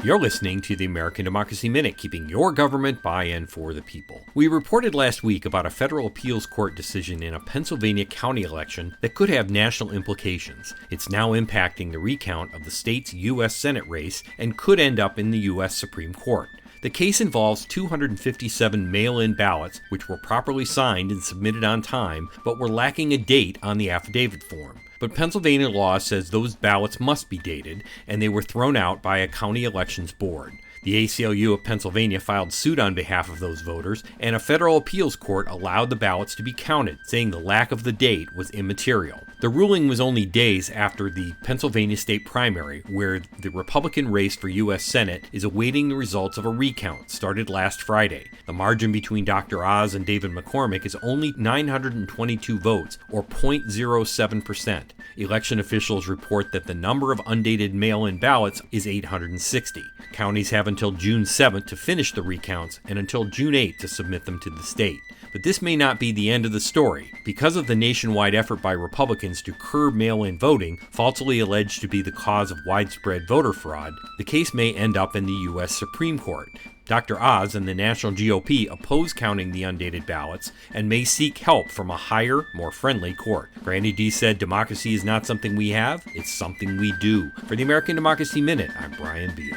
You're listening to the American Democracy Minute, keeping your government by and for the people. We reported last week about a federal appeals court decision in a Pennsylvania county election that could have national implications. It's now impacting the recount of the state's U.S. Senate race and could end up in the U.S. Supreme Court. The case involves 257 mail-in ballots which were properly signed and submitted on time, but were lacking a date on the affidavit form. But Pennsylvania law says those ballots must be dated, and they were thrown out by a county elections board. The ACLU of Pennsylvania filed suit on behalf of those voters, and a federal appeals court allowed the ballots to be counted, saying the lack of the date was immaterial. The ruling was only days after the Pennsylvania state primary, where the Republican race for U.S. Senate is awaiting the results of a recount started last Friday. The margin between Dr. Oz and David McCormick is only 922 votes, or 0.07%. Election officials report that the number of undated mail-in ballots is 860. Counties have until June 7th to finish the recounts and until June 8th to submit them to the state. But this may not be the end of the story. Because of the nationwide effort by Republicans to curb mail-in voting, falsely alleged to be the cause of widespread voter fraud, the case may end up in the U.S. Supreme Court. Dr. Oz and the national GOP oppose counting the undated ballots and may seek help from a higher, more friendly court. Randy D. said, "Democracy is not something we have, it's something we do." For the American Democracy Minute, I'm Brian Beal.